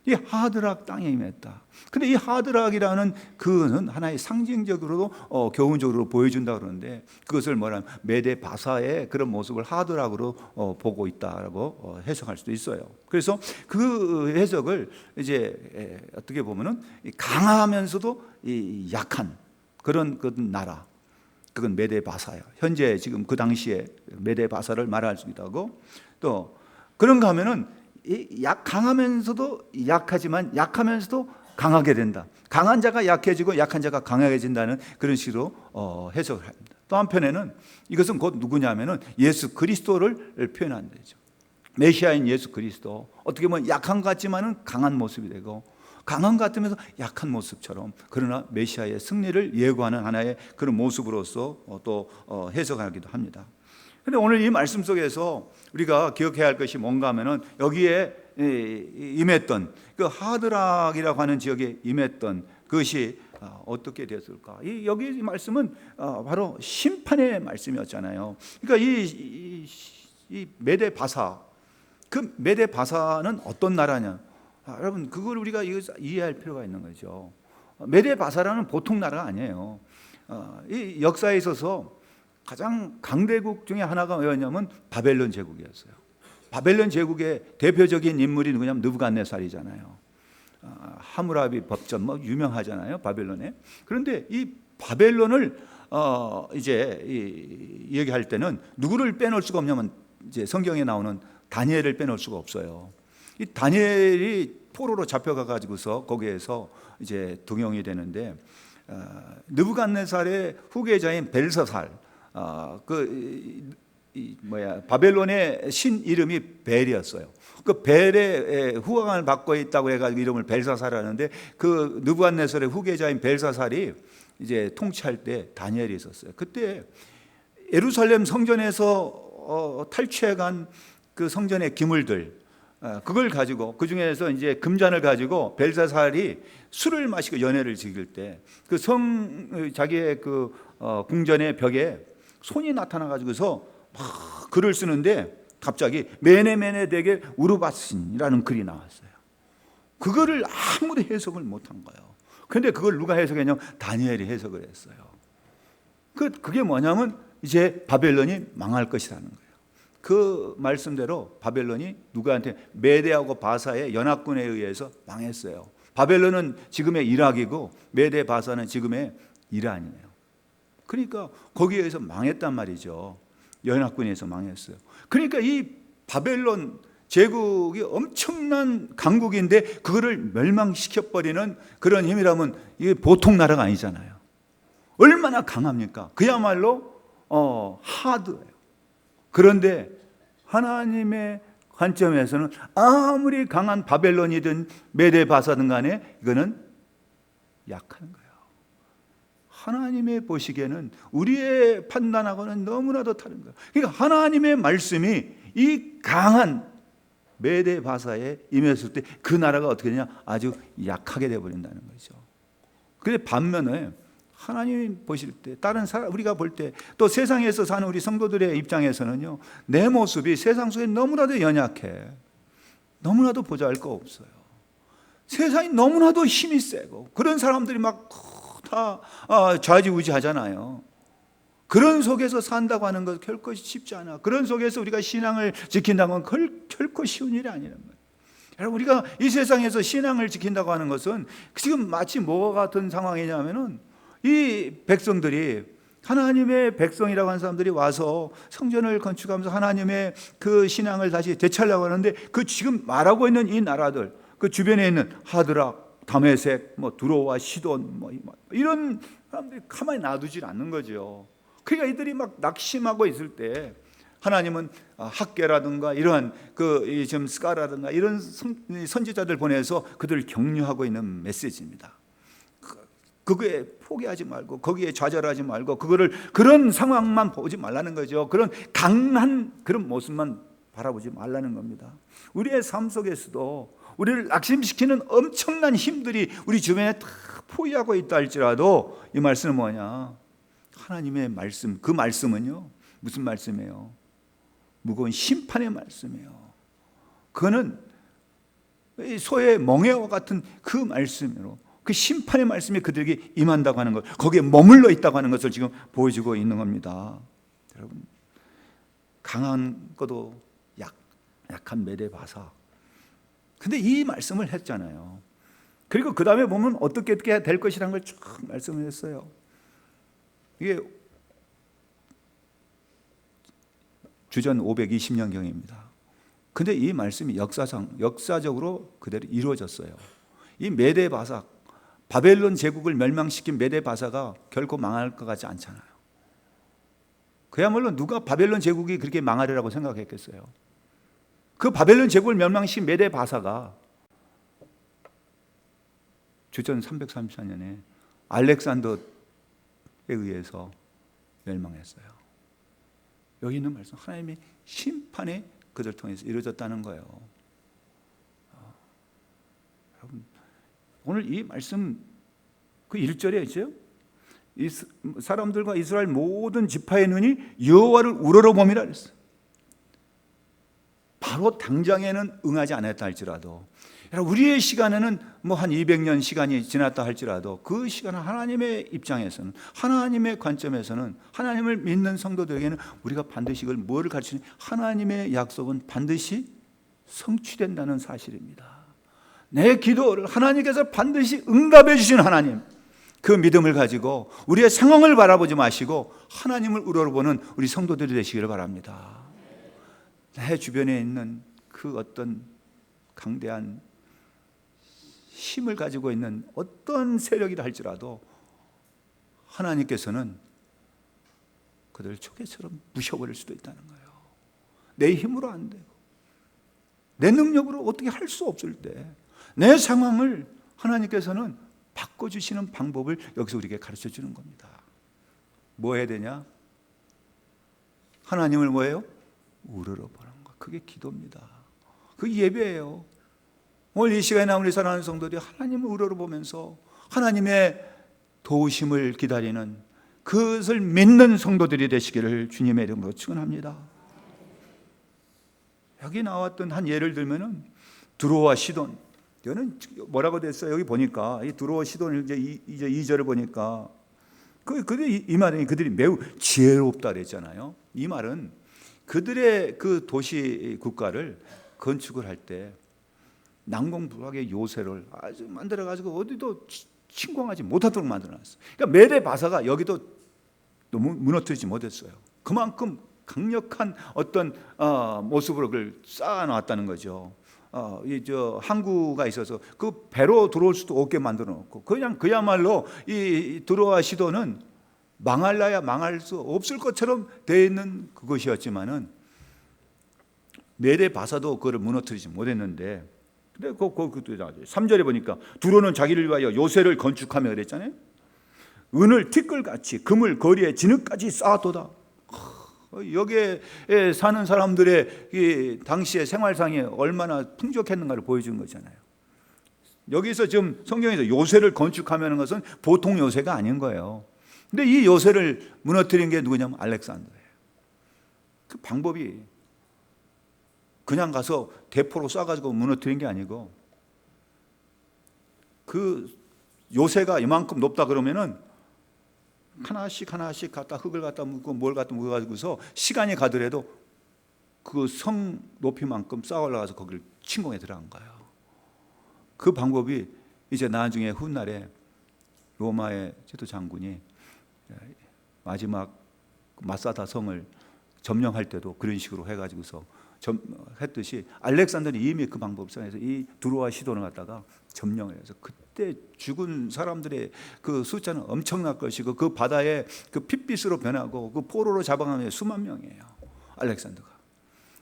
이 하드락 땅에 임했다. 근데 이 하드락이라는 그는 하나의 상징적으로도 교훈적으로 보여준다 그러는데, 그것을 뭐냐면 메데 바사의 그런 모습을 하드락으로 보고 있다라고 해석할 수도 있어요. 그래서 그 해석을 이제 어떻게 보면은 강하면서도 약한 그런 나라, 그건 메데 바사예요. 현재 지금 그 당시에 메데 바사를 말할 수 있다고. 또 그런가 하면은 강하면서도 약하지만 약하면서도 강하게 된다. 강한 자가 약해지고 약한 자가 강해진다는 그런 식으로 해석을 합니다. 또 한편에는 이것은 곧 누구냐면은 예수 그리스도를 표현하는 거죠. 메시아인 예수 그리스도, 어떻게 보면 약한 것 같지만은 강한 모습이 되고, 강한 것 같으면서 약한 모습처럼, 그러나 메시아의 승리를 예고하는 하나의 그런 모습으로서 또 해석하기도 합니다. 그런데 오늘 이 말씀 속에서 우리가 기억해야 할 것이 뭔가 하면은, 여기에 임했던 그 하드락이라고 하는 지역에 임했던 그것이 어떻게 됐을까? 여기 말씀은 바로 심판의 말씀이었잖아요. 그러니까 이 메데 바사, 그 메데 바사는 어떤 나라냐? 여러분, 그걸 우리가 이해할 필요가 있는 거죠. 메데 바사라는 보통 나라가 아니에요. 이 역사에 있어서 가장 강대국 중에 하나가 뭐였냐면 바벨론 제국이었어요. 바벨론 제국의 대표적인 인물이 누구냐면 느부갓네살이잖아요. 하무라비 법전 뭐 유명하잖아요, 바벨론에. 그런데 이 바벨론을 이제 얘기할 때는 누구를 빼놓을 수가 없냐면, 이제 성경에 나오는 다니엘을 빼놓을 수가 없어요. 이 다니엘이 포로로 잡혀가 가지고서 거기에서 이제 등용이 되는데, 느부갓네살의 후계자인 벨사살, 바벨론의 신 이름이 벨이었어요. 그 벨의 후광을 받고 있다고 해가지고 이름을 벨사살하는데 그 느부갓네살의 후계자인 벨사살이 이제 통치할 때 다니엘이 있었어요. 그때 예루살렘 성전에서 탈취해간 그 성전의 기물들, 그걸 가지고 그 중에서 이제 금잔을 가지고 벨사살이 술을 마시고 연회를 즐길 때 그 자기의 그 궁전의 벽에 손이 나타나 가지고서 막 글을 쓰는데 갑자기 메네메네 대게 우르바신이라는 글이 나왔어요. 그거를 아무도 해석을 못한 거예요. 그런데 그걸 누가 해석했냐면 다니엘이 해석을 했어요. 그게 뭐냐면 이제 바벨론이 망할 것이라는 거예요. 그 말씀대로 바벨론이 누구한테 메대하고 바사의 연합군에 의해서 망했어요. 바벨론은 지금의 이락이고 메대 바사는 지금의 이란이에요. 그러니까 거기에서 망했단 말이죠. 연합군에서 망했어요. 그러니까 이 바벨론 제국이 엄청난 강국인데 그거를 멸망시켜버리는 그런 힘이라면 이게 보통 나라가 아니잖아요. 얼마나 강합니까? 그야말로 하드예요. 그런데 하나님의 관점에서는 아무리 강한 바벨론이든 메대 바사든 간에 이거는 약한 거예요. 하나님의 보시기에는 우리의 판단하고는 너무나도 다른 거예요. 그러니까 하나님의 말씀이 이 강한 메대 바사에 임했을 때 그 나라가 어떻게 되냐? 아주 약하게 되어버린다는 거죠. 그런데 반면에 하나님이 보실 때, 다른 사람, 우리가 볼 때, 또 세상에서 사는 우리 성도들의 입장에서는요, 내 모습이 세상 속에 너무나도 연약해. 너무나도 보잘것 없어요. 세상이 너무나도 힘이 세고, 그런 사람들이 막 다 좌지우지하잖아요. 그런 속에서 산다고 하는 것 결코 쉽지 않아. 그런 속에서 우리가 신앙을 지킨다는 건 결코 쉬운 일이 아니란 말이에요. 여러분, 우리가 이 세상에서 신앙을 지킨다고 하는 것은 지금 마치 뭐와 같은 상황이냐면은 이 백성들이, 하나님의 백성이라고 하는 사람들이 와서 성전을 건축하면서 하나님의 그 신앙을 다시 되찾으려고 하는데 그 지금 말하고 있는 이 나라들, 그 주변에 있는 하드락, 다메섹, 두로와 시돈, 이런 사람들이 가만히 놔두질 않는 거죠. 그러니까 이들이 막 낙심하고 있을 때 하나님은 학계라든가 이러한 지금 스가라든가 이런 선지자들 보내서 그들을 격려하고 있는 메시지입니다. 그거에 포기하지 말고, 거기에 좌절하지 말고, 그런 상황만 보지 말라는 거죠. 그런 강한 그런 모습만 바라보지 말라는 겁니다. 우리의 삶 속에서도 우리를 낙심시키는 엄청난 힘들이 우리 주변에 다 포위하고 있다 할지라도 이 말씀은 뭐냐? 하나님의 말씀, 그 말씀은요, 무슨 말씀이에요? 무거운 심판의 말씀이에요. 그거는 소의 멍에와 같은 그 말씀으로, 그 심판의 말씀이 그들에게 임한다고 하는 것, 거기에 머물러 있다고 하는 것을 지금 보여주고 있는 겁니다. 여러분, 강한 것도 약한 메대 바사. 근데 이 말씀을 했잖아요. 그리고 그 다음에 보면 어떻게 될 것이라는 걸 쭉 말씀을 했어요. 이게 주전 520년경입니다. 근데 이 말씀이 역사적으로 그대로 이루어졌어요. 이 메대 바사, 바벨론 제국을 멸망시킨 메대 바사가 결코 망할 것 같지 않잖아요. 그야말로 누가 바벨론 제국이 그렇게 망하리라고 생각했겠어요? 그 바벨론 제국을 멸망시킨 메대 바사가 주전 334년에 알렉산더에 의해서 멸망했어요. 여기 있는 말씀, 하나님의 심판이 그들 통해서 이루어졌다는 거예요. 여러분, 오늘 이 말씀 그 1절에 있죠? 이 사람들과 이스라엘 모든 지파의 눈이 여호와를 우러러봄이라 그랬어요. 바로 당장에는 응하지 않았다 할지라도, 우리의 시간에는 한 200년 시간이 지났다 할지라도 그 시간은 하나님의 입장에서는, 하나님의 관점에서는, 하나님을 믿는 성도들에게는 우리가 반드시 이걸 뭐를 가르치는, 하나님의 약속은 반드시 성취된다는 사실입니다. 내 기도를 하나님께서 반드시 응답해 주신 하나님, 그 믿음을 가지고 우리의 상황을 바라보지 마시고 하나님을 우러러보는 우리 성도들이 되시기를 바랍니다. 내 주변에 있는 그 어떤 강대한 힘을 가지고 있는 어떤 세력이라 할지라도 하나님께서는 그들을 초계처럼 부셔버릴 수도 있다는 거예요. 내 힘으로 안 되고 내 능력으로 어떻게 할 수 없을 때 내 상황을 하나님께서는 바꿔주시는 방법을 여기서 우리에게 가르쳐 주는 겁니다. 뭐 해야 되냐? 하나님을 뭐예요? 우러러 보는 거. 그게 기도입니다. 그게 예배예요. 오늘 이 시간에 우리 사랑하는 성도들이 하나님을 우러러 보면서 하나님의 도우심을 기다리는, 그것을 믿는 성도들이 되시기를 주님의 이름으로 축원합니다. 여기 나왔던 한 예를 들면은 두로와 시돈. 이거는 뭐라고 됐어요? 여기 보니까 이 두로와 시돈을 이제 2절을 보니까 그들이 이 말은 그들이 매우 지혜롭다 그랬잖아요. 이 말은 그들의 그 도시 국가를 건축을 할 때 난공불락의 요새를 아주 만들어 가지고 어디도 침공하지 못하도록 만들어놨어요. 그러니까 메대 바사가 여기도 너무 무너뜨리지 못했어요. 그만큼 강력한 어떤 모습으로 그걸 쌓아놨다는 거죠. 저 항구가 있어서 그 배로 들어올 수도 없게 만들어 놓고, 그냥 그야말로 이 두로와 시도는 망할라야 망할 수 없을 것처럼 되어 있는 그것이었지만은 메대 바사도 그걸 무너뜨리지 못했는데, 근데 그 3절에 보니까 두로는 자기를 위하여 요새를 건축하며 그랬잖아요. 은을 티끌같이 금을 거리에 진흙까지 쌓아도다. 여기에 사는 사람들의 이 당시의 생활상이 얼마나 풍족했는가를 보여준 거잖아요. 여기서 지금 성경에서 요새를 건축하면 것은 보통 요새가 아닌 거예요. 근데 이 요새를 무너뜨린 게 누구냐면 알렉산더예요. 그 방법이 그냥 가서 대포로 쏴가지고 무너뜨린 게 아니고, 그 요새가 이만큼 높다 그러면은 하나씩 갖다 흙을 갖다 묻고 뭘 갖다 묻어가지고서 시간이 가더라도 그 성 높이만큼 쌓아 올라가서 거기를 침공해 들어간 거예요. 그 방법이 이제 나중에 훗날에 로마의 제도 장군이 마지막 마사다 성을 점령할 때도 그런 식으로 해가지고서 했듯이 알렉산더는 이미 그 방법을 써서 이 두로와 시돈을 갖다가 점령을 해서 그때 죽은 사람들의 그 숫자는 엄청날 것이고, 그 바다에 그 핏빛으로 변하고 그 포로로 잡아가는 수만 명이에요, 알렉산더가.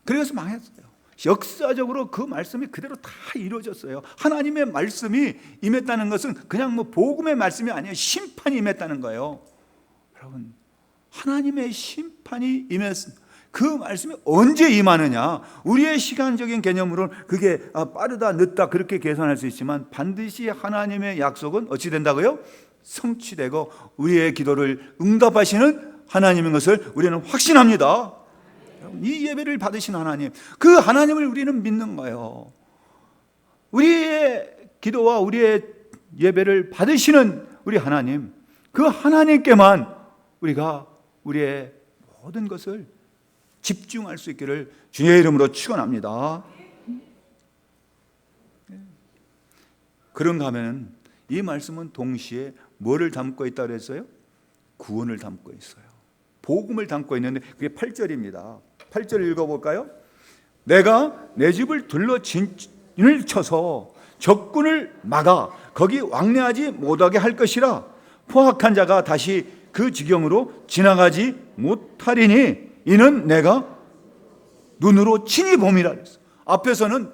그래서 망했어요. 역사적으로 그 말씀이 그대로 다 이루어졌어요. 하나님의 말씀이 임했다는 것은 그냥 뭐 복음의 말씀이 아니에요. 심판이 임했다는 거예요. 여러분, 하나님의 심판이 임했습니다. 그 말씀이 언제 임하느냐? 우리의 시간적인 개념으로는 그게 빠르다 늦다 그렇게 계산할 수 있지만, 반드시 하나님의 약속은 어찌 된다고요? 성취되고 우리의 기도를 응답하시는 하나님인 것을 우리는 확신합니다. 이 예배를 받으신 하나님, 그 하나님을 우리는 믿는 거예요. 우리의 기도와 우리의 예배를 받으시는 우리 하나님, 그 하나님께만 우리가 우리의 모든 것을 집중할 수 있기를 주의 이름으로 축원합니다. 그런가 하면 이 말씀은 동시에 뭐를 담고 있다고 그랬어요? 구원을 담고 있어요. 복음을 담고 있는데 그게 8절입니다. 8절 읽어볼까요? 내가 내 집을 둘러 진을 쳐서 적군을 막아 거기 왕래하지 못하게 할 것이라. 포악한 자가 다시 그 지경으로 지나가지 못하리니 이는 내가 눈으로 친히 봄이라 그랬어. 앞에서는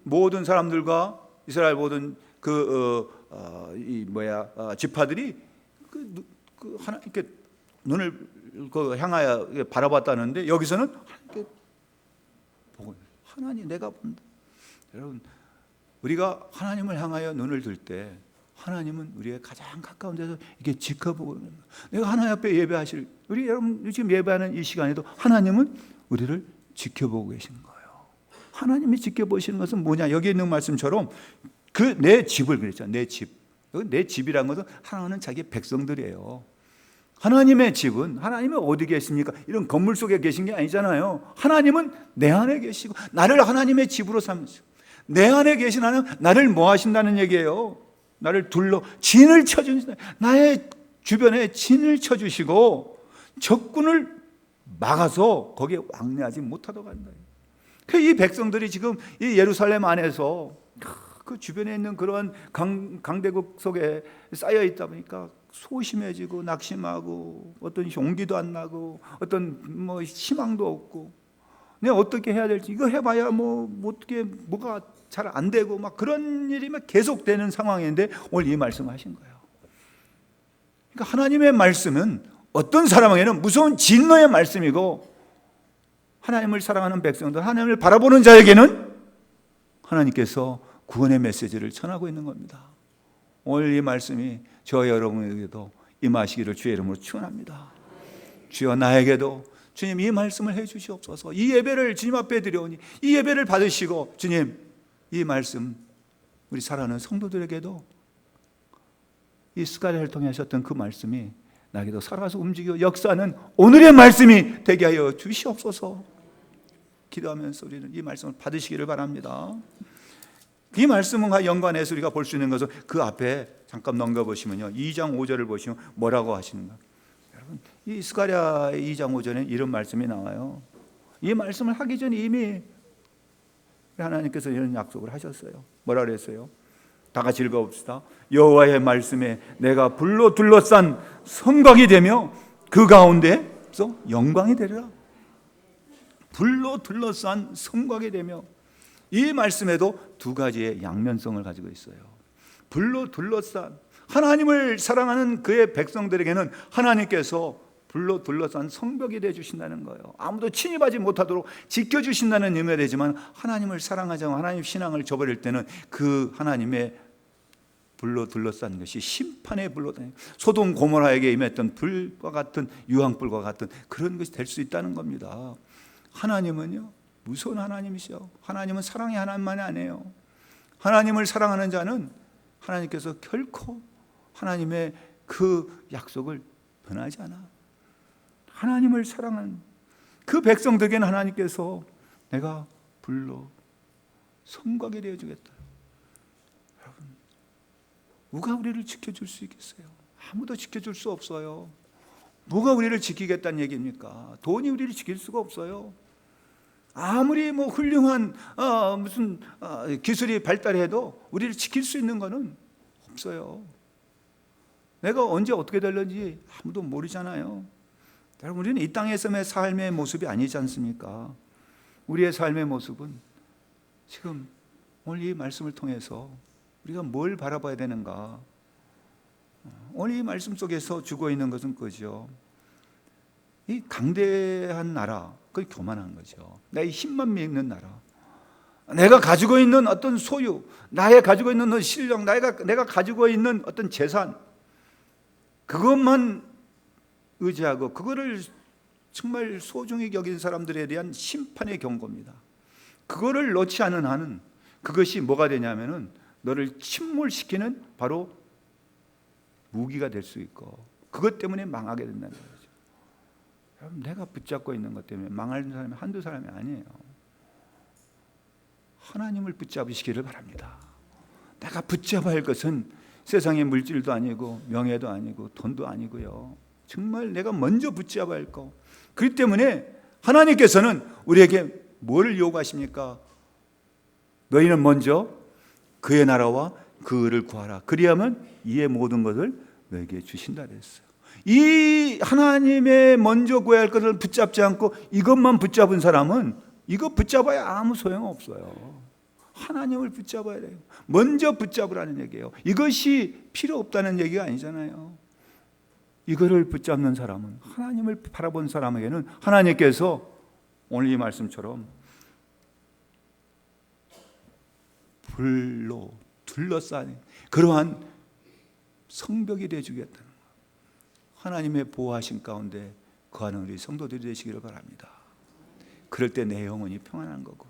모든 사람들과 이스라엘 모든 지파들이 하나 이렇게 눈을 향하여 바라봤다는데, 여기서는 이렇게 보고 하나님 내가 본다. 여러분, 우리가 하나님을 향하여 눈을 들 때 하나님은 우리의 가장 가까운 데서 이렇게 지켜보고 있는 거예요. 내가 하나님 앞에 예배하실, 우리 여러분 지금 예배하는 이 시간에도 하나님은 우리를 지켜보고 계신 거예요. 하나님이 지켜보시는 것은 뭐냐? 여기 있는 말씀처럼 그 내 집을 그랬잖아요. 내 집. 내 집이란 것은 하나님은 자기 백성들이에요. 하나님의 집은 하나님이 어디 계십니까? 이런 건물 속에 계신 게 아니잖아요. 하나님은 내 안에 계시고 나를 하나님의 집으로 삼으시고, 내 안에 계신 하나님 나를 뭐 하신다는 얘기예요? 나를 둘러 진을 쳐주신다. 나의 주변에 진을 쳐주시고 적군을 막아서 거기에 왕래하지 못하도록 한다. 이 백성들이 지금 이 예루살렘 안에서 그 주변에 있는 그러한 강대국 속에 쌓여 있다 보니까 소심해지고 낙심하고 어떤 용기도 안 나고 어떤 희망도 없고 내가 어떻게 해야 될지, 이거 해봐야 뭐 어떻게 뭐가 잘 안 되고 막 그런 일이 막 계속되는 상황인데 오늘 이 말씀을 하신 거예요. 그러니까 하나님의 말씀은 어떤 사람에게는 무서운 진노의 말씀이고, 하나님을 사랑하는 백성들, 하나님을 바라보는 자에게는 하나님께서 구원의 메시지를 전하고 있는 겁니다. 오늘 이 말씀이 저와 여러분에게도 임하시기를 주의 이름으로 축원합니다. 주여, 나에게도 주님 이 말씀을 해 주시옵소서. 이 예배를 주님 앞에 드려오니 이 예배를 받으시고, 주님 이 말씀 우리 사랑하는 성도들에게도 이 스가랴를 통해 하셨던 그 말씀이 나에게도 살아서 움직여 역사하는 오늘의 말씀이 되게 하여 주시옵소서. 기도하면서 우리는 이 말씀을 받으시기를 바랍니다. 이 말씀과 연관해서 우리가 볼 수 있는 것은 그 앞에 잠깐 넘겨보시면요, 2장 5절을 보시면 뭐라고 하시는가. 여러분, 이 스가랴 2장 5절에 이런 말씀이 나와요. 이 말씀을 하기 전에 이미 하나님께서 이런 약속을 하셨어요. 뭐라 그랬어요? 다 같이 읽어봅시다. 여호와의 말씀에 내가 불로 둘러싼 성곽이 되며 그 가운데서 영광이 되리라. 불로 둘러싼 성곽이 되며, 이 말씀에도 두 가지의 양면성을 가지고 있어요. 불로 둘러싼, 하나님을 사랑하는 그의 백성들에게는 하나님께서 불로 둘러싼 성벽이 되어 주신다는 거예요. 아무도 침입하지 못하도록 지켜주신다는 의미가 되지만, 하나님을 사랑하지 않고 하나님 신앙을 저버릴 때는 그 하나님의 불로 둘러싼 것이 심판의 불로, 소돔 고모라에게 임했던 불과 같은, 유황불과 같은 그런 것이 될 수 있다는 겁니다. 하나님은요, 무서운 하나님이시죠. 하나님은 사랑의 하나님만이 아니에요. 하나님을 사랑하는 자는 하나님께서 결코 하나님의 그 약속을 변하지 않아. 하나님을 사랑하는 그 백성들에게는 하나님께서 내가 불로 성곽이 되어주겠다. 여러분, 누가 우리를 지켜줄 수 있겠어요? 아무도 지켜줄 수 없어요. 뭐가 우리를 지키겠다는 얘기입니까? 돈이 우리를 지킬 수가 없어요. 아무리 뭐 훌륭한 무슨 기술이 발달해도 우리를 지킬 수 있는 것은 없어요. 내가 언제 어떻게 될는지 아무도 모르잖아요. 여러분, 우리는 이 땅에서의 삶의 모습이 아니지 않습니까? 우리의 삶의 모습은 지금 오늘 이 말씀을 통해서 우리가 뭘 바라봐야 되는가? 오늘 이 말씀 속에서 주고 있는 것은 그죠. 이 강대한 나라, 그게 교만한 거죠. 나의 힘만 믿는 나라, 내가 가지고 있는 어떤 소유, 나의 가지고 있는 어떤 실력, 내가 가지고 있는 어떤 재산, 그것만 의지하고 그거를 정말 소중히 여긴 사람들에 대한 심판의 경고입니다. 그거를 놓지 않은 한은 그것이 뭐가 되냐면은 너를 침몰시키는 바로 무기가 될 수 있고, 그것 때문에 망하게 된다는 거죠. 여러분, 내가 붙잡고 있는 것 때문에 망하는 사람이 한두 사람이 아니에요. 하나님을 붙잡으시기를 바랍니다. 내가 붙잡아야 할 것은 세상의 물질도 아니고 명예도 아니고 돈도 아니고요. 정말 내가 먼저 붙잡아야 할 거. 그렇기 때문에 하나님께서는 우리에게 뭘 요구하십니까? 너희는 먼저 그의 나라와 그 의를 구하라. 그리하면 이의 모든 것을 너에게 주신다 그랬어요. 이 하나님의 먼저 구해야 할 것을 붙잡지 않고 이것만 붙잡은 사람은 이거 붙잡아야 아무 소용없어요. 하나님을 붙잡아야 돼요. 먼저 붙잡으라는 얘기예요. 이것이 필요 없다는 얘기가 아니잖아요. 이거를 붙잡는 사람은, 하나님을 바라본 사람에게는 하나님께서 오늘 이 말씀처럼 불로 둘러싸는 그러한 성벽이 되어주겠다는 것. 하나님의 보호하신 가운데 거하는 우리 성도들이 되시기를 바랍니다. 그럴 때 내 영혼이 평안한 거고,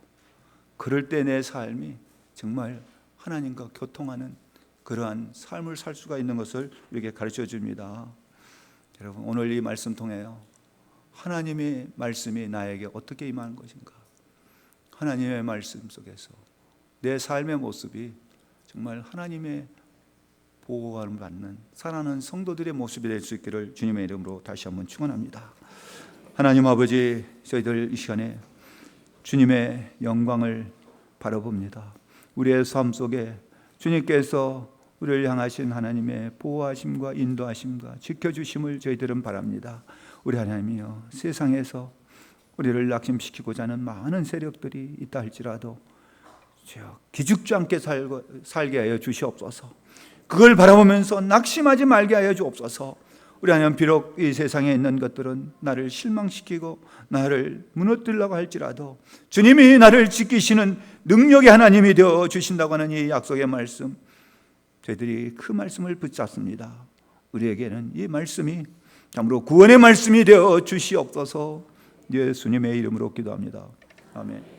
그럴 때 내 삶이 정말 하나님과 교통하는 그러한 삶을 살 수가 있는 것을 우리에게 가르쳐 줍니다. 여러분, 오늘 이 말씀 통해요, 하나님의 말씀이 나에게 어떻게 임하는 것인가, 하나님의 말씀 속에서 내 삶의 모습이 정말 하나님의 보호감을 받는 사랑하는 성도들의 모습이 될 수 있기를 주님의 이름으로 다시 한번 축원합니다. 하나님 아버지, 저희들 이 시간에 주님의 영광을 바라봅니다. 우리의 삶 속에 주님께서 우리를 향하신 하나님의 보호하심과 인도하심과 지켜주심을 저희들은 바랍니다. 우리 하나님이여, 세상에서 우리를 낙심시키고자 하는 많은 세력들이 있다 할지라도 주여 기죽지 않게 살게 하여 주시옵소서. 그걸 바라보면서 낙심하지 말게 하여 주옵소서. 우리 하나님, 비록 이 세상에 있는 것들은 나를 실망시키고 나를 무너뜨리려고 할지라도 주님이 나를 지키시는 능력의 하나님이 되어 주신다고 하는 이 약속의 말씀, 저희들이 그 말씀을 붙잡습니다. 우리에게는 이 말씀이 참으로 구원의 말씀이 되어 주시옵소서. 예수님의 이름으로 기도합니다. 아멘.